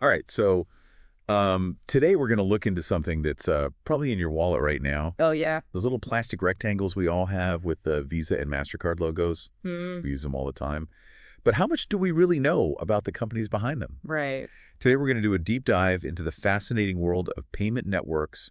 All right, so today we're going to look into something that's probably in your wallet right now. Oh, yeah. Those little plastic rectangles we all have with the Visa and Mastercard logos. Hmm. We use them all the time. But how much do we really know about the companies behind them? Right. Today we're going to do a deep dive into the fascinating world of payment networks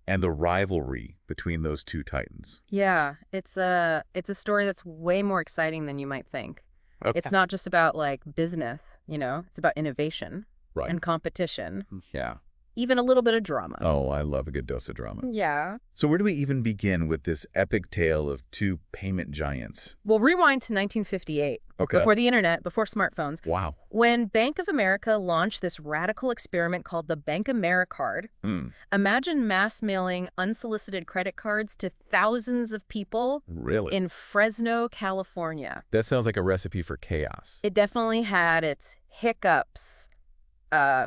and the rivalry between those two titans. Yeah, it's a story that's way more exciting than you might think. Okay. It's not just about like business, it's about innovation Right. and competition, Yeah. even a little bit of drama. Oh, I love a good dose of drama. Yeah. So where do we even begin with this epic tale of two payment giants? Well, rewind to 1958, Okay. before the internet, before smartphones, Wow. when Bank of America launched this radical experiment called the Bank Americard. Hmm. Imagine mass mailing unsolicited credit cards to thousands of people Really? in Fresno, California. That sounds like a recipe for chaos. It definitely had its hiccups,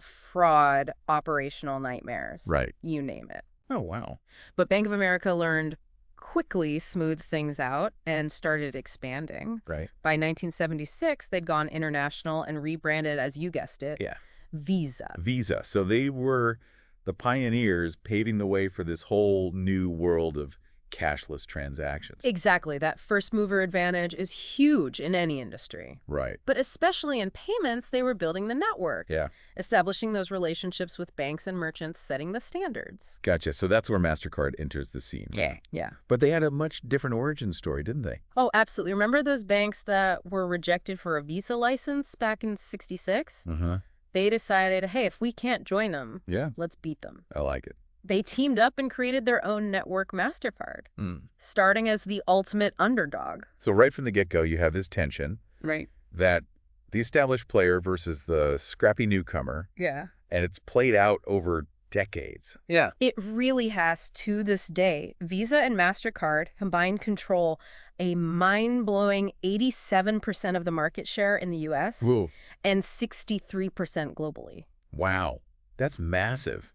fraud, operational nightmares. Right. You name it. Oh, wow. But Bank of America learned quickly, smoothed things out, and started expanding. Right. By 1976, they'd gone international and rebranded, as you guessed it, Yeah. Visa. Visa. So they were the pioneers paving the way for this whole new world of cashless transactions. Exactly. That first mover advantage is huge in any industry. Right. But especially in payments, they were building the network, Yeah. establishing those relationships with banks and merchants, setting the standards. Gotcha. So that's where Mastercard enters the scene. Right? Yeah. But they had a much different origin story, didn't they? Oh, absolutely. Remember those banks that were rejected for a Visa license back in '66? Uh-huh. They decided, hey, if we can't join them, Yeah. let's beat them. I like it. They teamed up and created their own network, Mastercard, Mm. starting as the ultimate underdog. So right from the get-go, you have this tension Right. that the established player versus the scrappy newcomer, Yeah. and it's played out over decades. Yeah. It really has to this day. Visa and Mastercard combined control a mind-blowing 87% of the market share in the U.S. Whoa. and 63% globally. Wow. That's massive.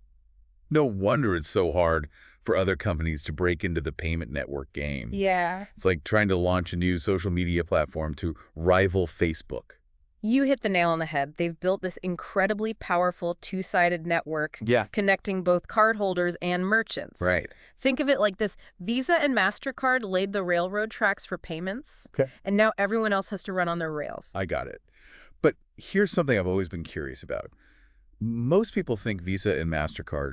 No wonder it's so hard for other companies to break into the payment network game. Yeah. It's like trying to launch a new social media platform to rival Facebook. You hit the nail on the head. They've built this incredibly powerful two-sided network Yeah. connecting both cardholders and merchants. Right. Think of it like this. Visa and Mastercard laid the railroad tracks for payments, Okay. and now everyone else has to run on their rails. I got it. But here's something I've always been curious about. Most people think Visa and Mastercard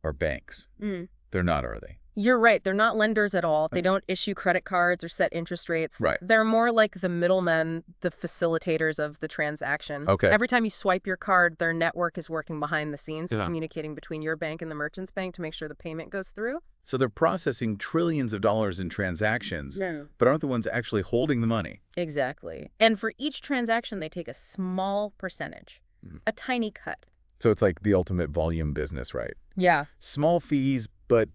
are banks. Mm. They're not, are they? You're right. They're not lenders at all. They don't issue credit cards or set interest rates. Right. They're more like the middlemen, the facilitators of the transaction. Okay. Every time you swipe your card, their network is working behind the scenes, Yeah. communicating between your bank and the merchant's bank to make sure the payment goes through. So they're processing trillions of dollars in transactions, No. but aren't the ones actually holding the money. Exactly. And for each transaction, they take a small percentage, a tiny cut. So it's like the ultimate volume business, right? Yeah. Small fees, but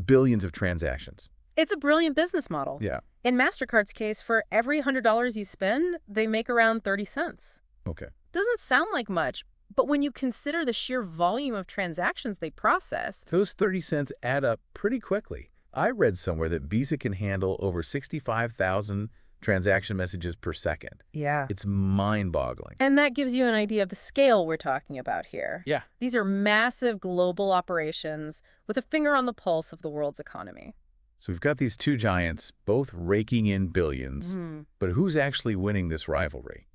billions of transactions. It's a brilliant business model. Yeah. In MasterCard's case, for every $100 you spend, they make around 30 cents. Okay. Doesn't sound like much, but when you consider the sheer volume of transactions they process, Those 30 cents add up pretty quickly. I read somewhere that Visa can handle over 65,000 transaction messages per second. yeah. It's mind-boggling. And that gives you an idea of the scale we're talking about here. Yeah. These are massive global operations with a finger on the pulse of the world's economy. So we've got these two giants, both raking in billions, but who's actually winning this rivalry?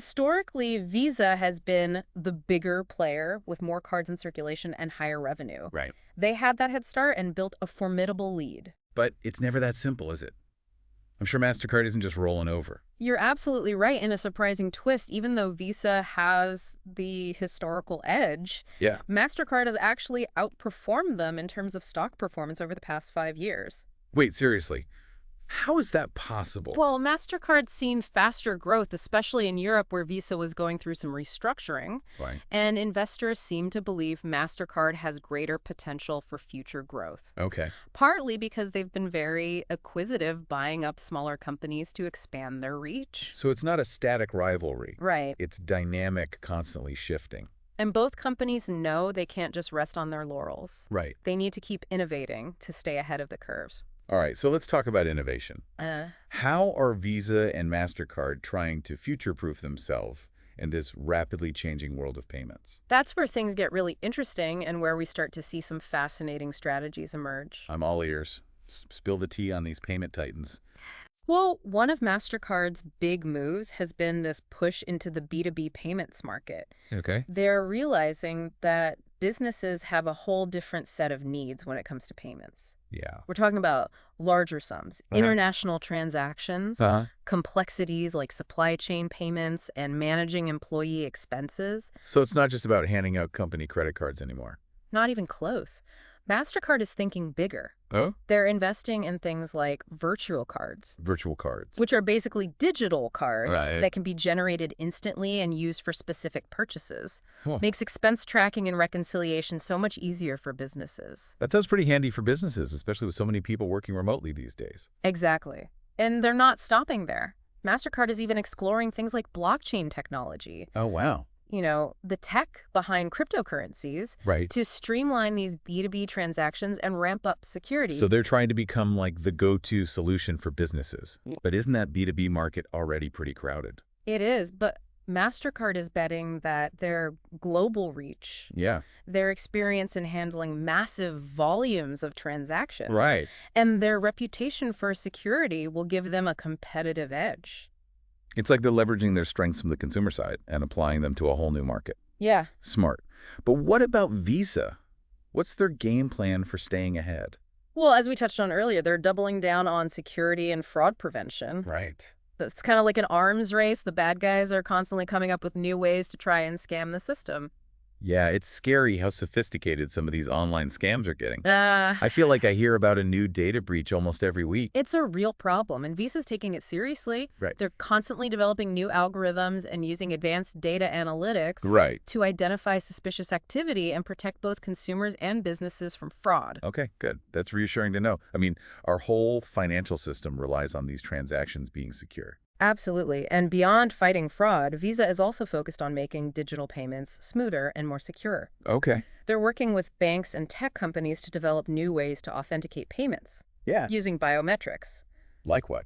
Historically, Visa has been the bigger player with more cards in circulation and higher revenue. Right. They had that head start and built a formidable lead. But it's never that simple, is it? I'm sure Mastercard isn't just rolling over. You're absolutely right in a surprising twist. Even though Visa has the historical edge, Yeah. Mastercard has actually outperformed them in terms of stock performance over the past 5 years. Wait, seriously. How is that possible? Well, Mastercard's seen faster growth, especially in Europe where Visa was going through some restructuring, Right. and investors seem to believe Mastercard has greater potential for future growth. Okay. Partly because they've been very acquisitive, buying up smaller companies to expand their reach. So it's not a static rivalry. Right. It's dynamic, constantly shifting. And both companies know they can't just rest on their laurels. Right. They need to keep innovating to stay ahead of the curves. All right, so let's talk about innovation. How are Visa and Mastercard trying to future-proof themselves in this rapidly changing world of payments. That's where things get really interesting and where we start to see some fascinating strategies emerge. I'm all ears. Spill the tea on these payment titans. Well, one of Mastercard's big moves has been this push into the B2B payments market. Okay. They're realizing that businesses have a whole different set of needs when it comes to payments. Yeah. We're talking about larger sums, international transactions, complexities like supply chain payments, and managing employee expenses. So it's not just about handing out company credit cards anymore. Not even close. Mastercard is thinking bigger. Oh? They're investing in things like virtual cards, Virtual cards. which are basically digital cards Right. that can be generated instantly and used for specific purchases. Huh. Makes expense tracking and reconciliation so much easier for businesses. That sounds pretty handy for businesses, especially with so many people working remotely these days. Exactly. And they're not stopping there. Mastercard is even exploring things like blockchain technology, Oh, wow. the tech behind cryptocurrencies, Right. to streamline these B2B transactions and ramp up security. So they're trying to become like the go-to solution for businesses. But isn't that B2B market already pretty crowded? It is, but Mastercard is betting that their global reach, Yeah. their experience in handling massive volumes of transactions, Right. and their reputation for security will give them a competitive edge. It's like they're leveraging their strengths from the consumer side and applying them to a whole new market. Yeah. Smart. But what about Visa? What's their game plan for staying ahead? Well, as we touched on earlier, they're doubling down on security and fraud prevention. Right. It's kind of like an arms race. The bad guys are constantly coming up with new ways to try and scam the system. Yeah, it's scary how sophisticated some of these online scams are getting. Uh, I feel like I hear about a new data breach almost every week. It's a real problem, and Visa's taking it seriously. Right. They're constantly developing new algorithms and using advanced data analytics Right. to identify suspicious activity and protect both consumers and businesses from fraud. Okay, good. That's reassuring to know. I mean, our whole financial system relies on these transactions being secure. Absolutely. And beyond fighting fraud, Visa is also focused on making digital payments smoother and more secure. Okay. They're working with banks and tech companies to develop new ways to authenticate payments Yeah. using biometrics. Like what?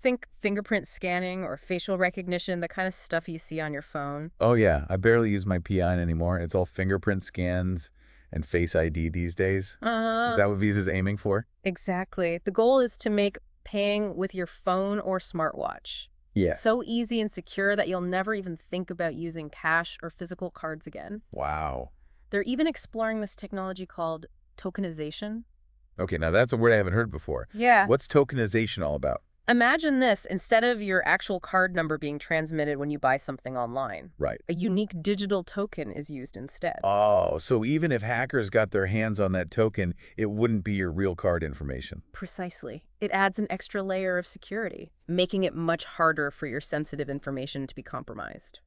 Think fingerprint scanning or facial recognition, the kind of stuff you see on your phone. Oh, yeah. I barely use my PIN anymore. It's all fingerprint scans and Face ID these days. Is that what Visa's aiming for? Exactly. The goal is to make paying with your phone or smartwatch Yeah. so easy and secure that you'll never even think about using cash or physical cards again. Wow. They're even exploring this technology called tokenization. Okay, now that's a word I haven't heard before. Yeah. What's tokenization all about? Imagine this. Instead of your actual card number being transmitted when you buy something online, Right. a unique digital token is used instead. Oh, so even if hackers got their hands on that token, it wouldn't be your real card information. Precisely. It adds an extra layer of security, making it much harder for your sensitive information to be compromised.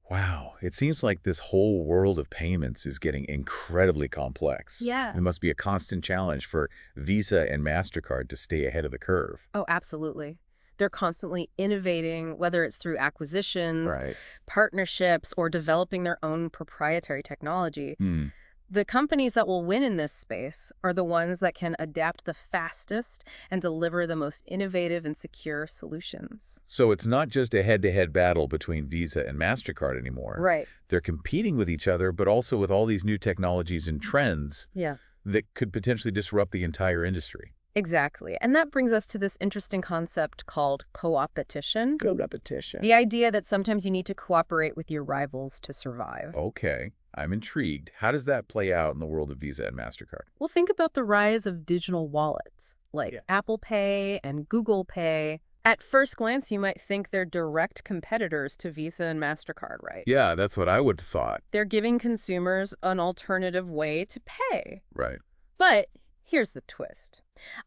Wow, it seems like this whole world of payments is getting incredibly complex. Yeah. It must be a constant challenge for Visa and Mastercard to stay ahead of the curve. Oh, absolutely. They're constantly innovating, whether it's through acquisitions, Right. partnerships, or developing their own proprietary technology. Hmm. The companies that will win in this space are the ones that can adapt the fastest and deliver the most innovative and secure solutions. So it's not just a head-to-head battle between Visa and Mastercard anymore. Right. They're competing with each other, but also with all these new technologies and trends Yeah. that could potentially disrupt the entire industry. Exactly. And that brings us to this interesting concept called co-opetition. Co-opetition. The idea that sometimes you need to cooperate with your rivals to survive. Okay, I'm intrigued. How does that play out in the world of Visa and Mastercard? Well, think about the rise of digital wallets like Apple Pay and Google Pay. At first glance, you might think they're direct competitors to Visa and Mastercard, right? Yeah, that's what I would have thought. They're giving consumers an alternative way to pay. Right. But here's the twist.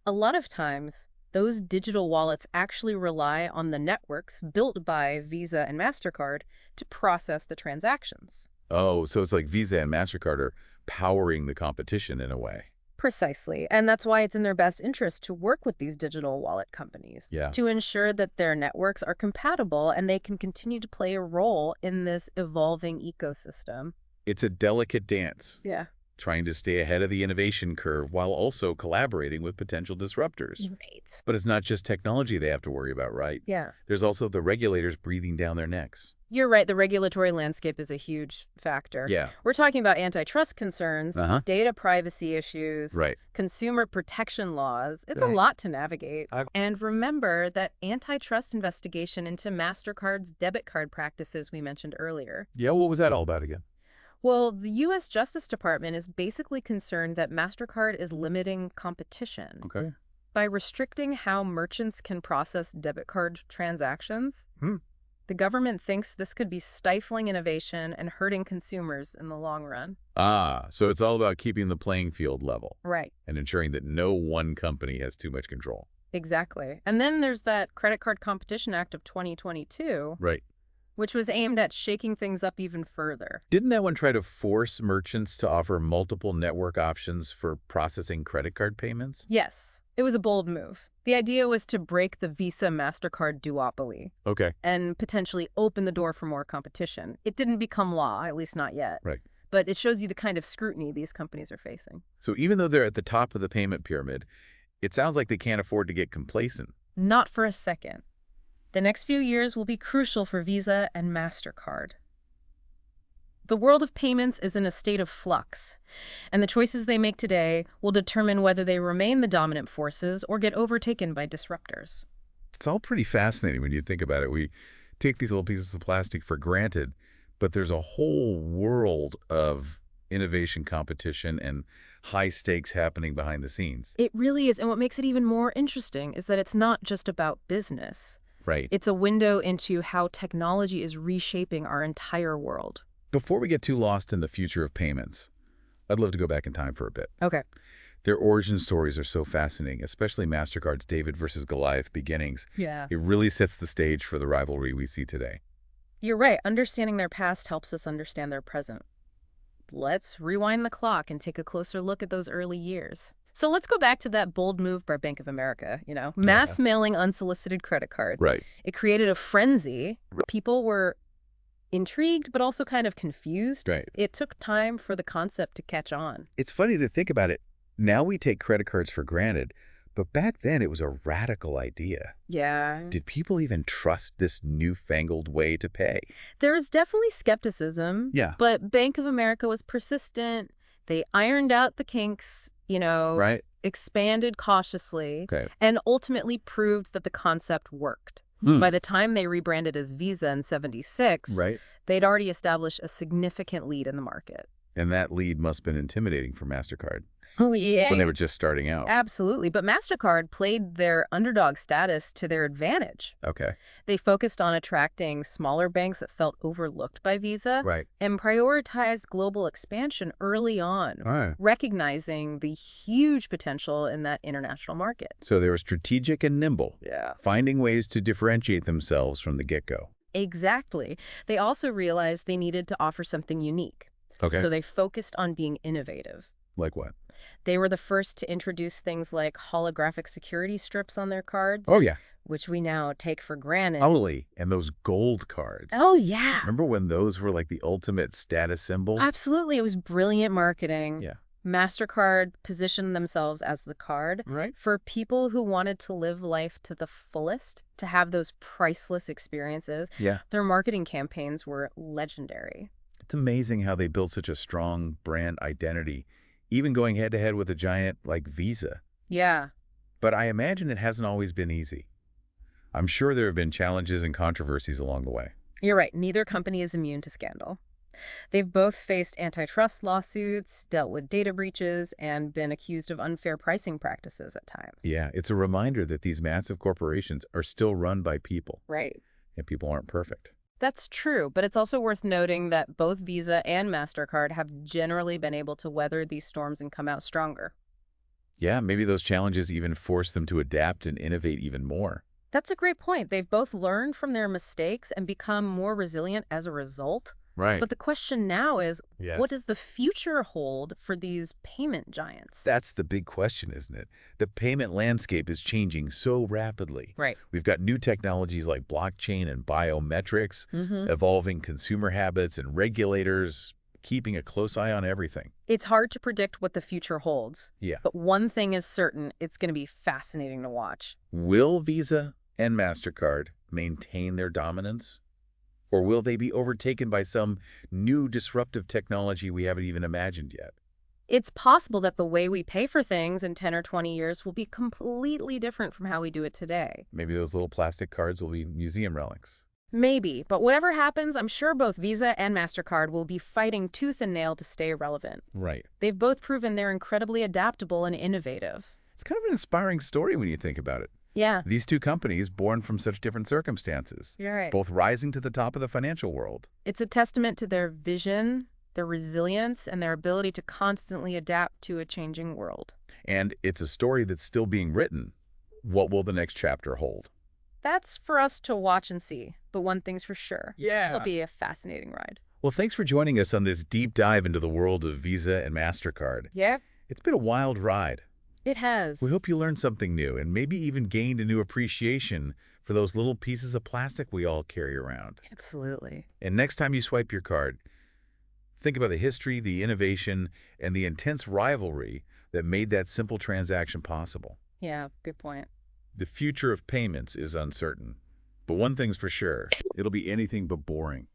A lot of times, those digital wallets actually rely on the networks built by Visa and Mastercard to process the transactions. Oh, so it's like Visa and Mastercard are powering the competition in a way. Precisely. And that's why it's in their best interest to work with these digital wallet companies to ensure that their networks are compatible and they can continue to play a role in this evolving ecosystem. It's a delicate dance. Yeah. Trying to stay ahead of the innovation curve while also collaborating with potential disruptors. Right. But it's not just technology they have to worry about, right? Yeah. There's also the regulators breathing down their necks. You're right. The regulatory landscape is a huge factor. Yeah. We're talking about antitrust concerns, data privacy issues, Right. consumer protection laws. It's a Right. lot to navigate. And remember that antitrust investigation into Mastercard's debit card practices we mentioned earlier. Yeah, what was that all about again? Well, the U.S. Justice Department is basically concerned that Mastercard is limiting competition Okay. by restricting how merchants can process debit card transactions. The government thinks this could be stifling innovation and hurting consumers in the long run. So it's all about keeping the playing field level. Right. And ensuring that no one company has too much control. Exactly. And then there's that Credit Card Competition Act of 2022. Right. Which was aimed at shaking things up even further. Didn't that one try to force merchants to offer multiple network options for processing credit card payments? Yes. It was a bold move. The idea was to break the Visa-Mastercard duopoly. Okay. And potentially open the door for more competition. It didn't become law, at least not yet. Right. But it shows you the kind of scrutiny these companies are facing. So even though they're at the top of the payment pyramid, it sounds like they can't afford to get complacent. Not for a second. The next few years will be crucial for Visa and Mastercard. The world of payments is in a state of flux, and the choices they make today will determine whether they remain the dominant forces or get overtaken by disruptors. It's all pretty fascinating when you think about it. We take these little pieces of plastic for granted, but there's a whole world of innovation competition and high stakes happening behind the scenes. It really is, and what makes it even more interesting is that it's not just about business. Right. It's a window into how technology is reshaping our entire world. Before we get too lost in the future of payments, I'd love to go back in time for a bit. Okay. Their origin stories are so fascinating, especially Mastercard's David versus Goliath beginnings. Yeah. It really sets the stage for the rivalry we see today. You're right. Understanding their past helps us understand their present. Let's rewind the clock and take a closer look at those early years. So let's go back to that bold move by Bank of America, mass mailing unsolicited credit cards. Right. It created a frenzy. People were intrigued, but also kind of confused. Right. It took time for the concept to catch on. It's funny to think about it. Now we take credit cards for granted, but back then it was a radical idea. Yeah. Did people even trust this newfangled way to pay? There was definitely skepticism. Yeah. But Bank of America was persistent. They ironed out the kinks, right. Expanded cautiously, Okay. and ultimately proved that the concept worked. By the time they rebranded as Visa in '76, Right. they'd already established a significant lead in the market. And that lead must have been intimidating for Mastercard Oh, yeah. when they were just starting out. Absolutely. But Mastercard played their underdog status to their advantage. Okay. They focused on attracting smaller banks that felt overlooked by Visa Right. and prioritized global expansion early on, All right. recognizing the huge potential in that international market. So they were strategic and nimble. Yeah. Finding ways to differentiate themselves from the get-go. Exactly. They also realized they needed to offer something unique. Okay. So they focused on being innovative. Like what? They were the first to introduce things like holographic security strips on their cards. Oh, yeah. Which we now take for granted. Totally. And those gold cards. Oh, yeah. Remember when those were like the ultimate status symbol? Absolutely. It was brilliant marketing. Yeah. Mastercard positioned themselves as the card Right. for people who wanted to live life to the fullest, to have those priceless experiences. Yeah. Their marketing campaigns were legendary. It's amazing how they built such a strong brand identity, even going head-to-head with a giant like Visa. Yeah. But I imagine it hasn't always been easy. I'm sure there have been challenges and controversies along the way. You're right. Neither company is immune to scandal. They've both faced antitrust lawsuits, dealt with data breaches, and been accused of unfair pricing practices at times. Yeah, it's a reminder that these massive corporations are still run by people. Right. And people aren't perfect. That's true, but it's also worth noting that both Visa and Mastercard have generally been able to weather these storms and come out stronger. Yeah, maybe those challenges even force them to adapt and innovate even more. That's a great point. They've both learned from their mistakes and become more resilient as a result. Right. But the question now is, Yes. what does the future hold for these payment giants? That's the big question, isn't it? The payment landscape is changing so rapidly. Right. We've got new technologies like blockchain and biometrics, evolving consumer habits and regulators keeping a close eye on everything. It's hard to predict what the future holds. Yeah. But one thing is certain, it's going to be fascinating to watch. Will Visa and Mastercard maintain their dominance, Or will they be overtaken by some new disruptive technology we haven't even imagined yet? It's possible that the way we pay for things in 10 or 20 years will be completely different from how we do it today. Maybe those little plastic cards will be museum relics. Maybe, but whatever happens, I'm sure both Visa and Mastercard will be fighting tooth and nail to stay relevant. Right. They've both proven they're incredibly adaptable and innovative. It's kind of an inspiring story when you think about it. Yeah, These two companies, born from such different circumstances, you're right. both rising to the top of the financial world. It's a testament to their vision, their resilience, and their ability to constantly adapt to a changing world. And it's a story that's still being written. What will the next chapter hold? That's for us to watch and see, but one thing's for sure. Yeah. It'll be a fascinating ride. Well, thanks for joining us on this deep dive into the world of Visa and Mastercard. Yeah, It's been a wild ride. it has. We hope you learned something new and maybe even gained a new appreciation for those little pieces of plastic we all carry around. Absolutely. And next time you swipe your card, think about the history, the innovation, and the intense rivalry that made that simple transaction possible. Yeah, good point. The future of payments is uncertain. But one thing's for sure, it'll be anything but boring.